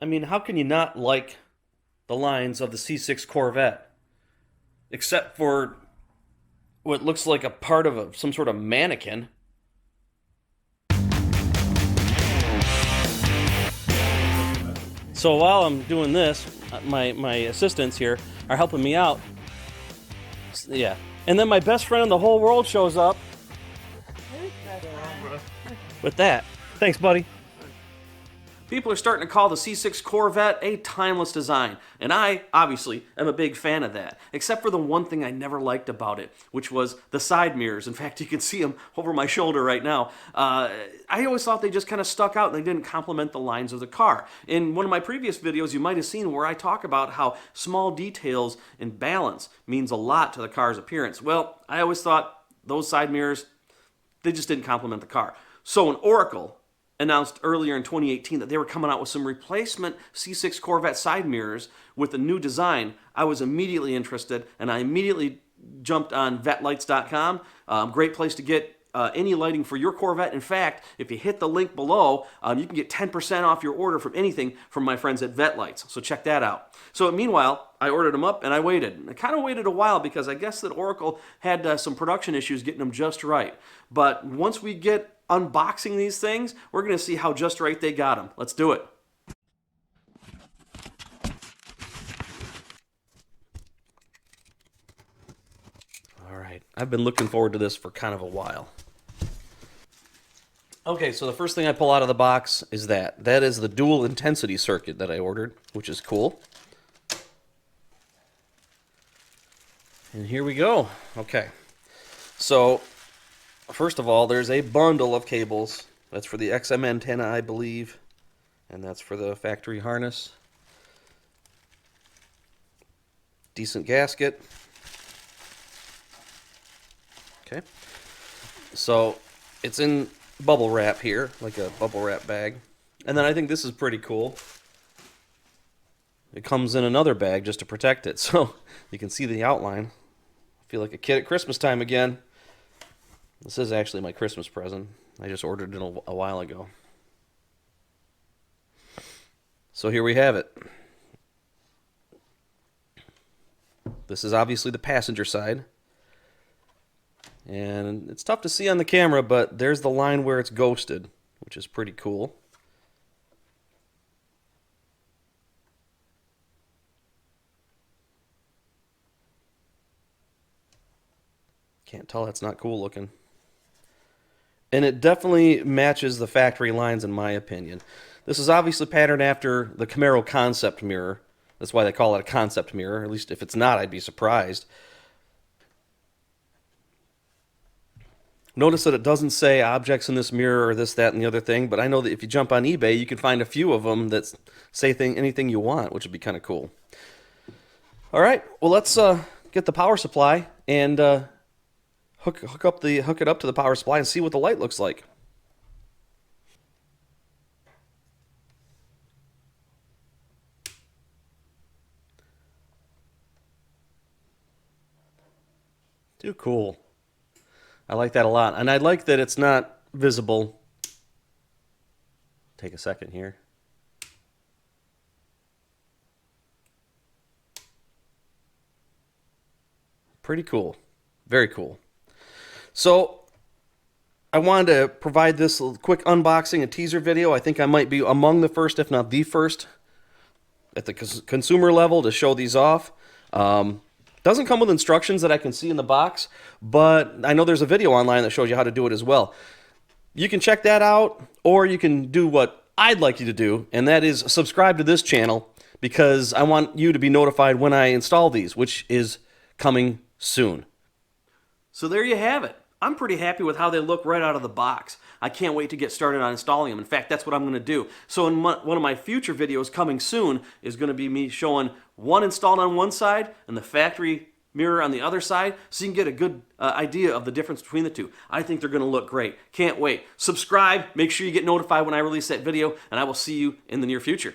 I mean, how can you not like the lines of the C6 Corvette? Except for what looks like a part of some sort of mannequin. So while I'm doing this, my assistants here are helping me out. Yeah. And then my best friend in the whole world shows up with that. Thanks, buddy. People are starting to call the C6 Corvette a timeless design, and I, obviously, am a big fan of that, except for the one thing I never liked about it, which was the side mirrors. In fact, you can see them over my shoulder right now. I always thought they just kind of stuck out and they didn't complement the lines of the car. In one of my previous videos, you might have seen where I talk about how small details and balance means a lot to the car's appearance. Well, I always thought those side mirrors, they just didn't complement the car. So when Oracle announced earlier in 2018 that they were coming out with some replacement C6 Corvette side mirrors with a new design, I was immediately interested, and I immediately jumped on vetlights.com. Great place to get any lighting for your Corvette. In fact, if you hit the link below, you can get 10% off your order from anything from my friends at VetLights. So check that out. So meanwhile, I ordered them up and I waited. I kind of waited a while because I guess that Oracle had some production issues getting them just right. But once we get unboxing these things, we're going to see how just right they got them. Let's do it. All right, I've been looking forward to this for kind of a while. Okay, so the first thing I pull out of the box is that. That is the dual intensity circuit that I ordered, which is cool. And here we go. Okay, so first of all, there's a bundle of cables. That's for the XM antenna, I believe, and that's for the factory harness. Decent gasket. Okay, so it's in bubble wrap here, like a bubble wrap bag. And then I think this is pretty cool. It comes in another bag just to protect it, so you can see the outline. I feel like a kid at Christmas time again. This is actually my Christmas present. I just ordered it a while ago. So here we have it. This is obviously the passenger side. And it's tough to see on the camera, but there's the line where it's ghosted, which is pretty cool. Can't tell that's not cool looking. And it definitely matches the factory lines in my opinion. This is obviously patterned after the Camaro concept mirror. That's why they call it a concept mirror. At least if it's not, I'd be surprised. Notice that it doesn't say objects in this mirror or this, that, and the other thing, but I know that if you jump on eBay, you can find a few of them that say anything you want, which would be kind of cool. All right, well, let's get the power supply and hook it up to the power supply and see what the light looks like. Too cool. I like that a lot, and I like that it's not visible. Take a second here. Pretty cool. Very cool. So I wanted to provide this quick unboxing and teaser video. I think I might be among the first, if not the first, at the consumer level to show these off. Doesn't come with instructions that I can see in the box, but I know there's a video online that shows you how to do it as well. You can check that out, or you can do what I'd like you to do, and that is subscribe to this channel, because I want you to be notified when I install these, which is coming soon. So there you have it. I'm pretty happy with how they look right out of the box. I can't wait to get started on installing them. In fact, that's what I'm going to do. So in one of my future videos coming soon is going to be me showing one installed on one side and the factory mirror on the other side, so you can get a good idea of the difference between the two. I think they're going to look great. Can't wait. Subscribe. Make sure you get notified when I release that video, and I will see you in the near future.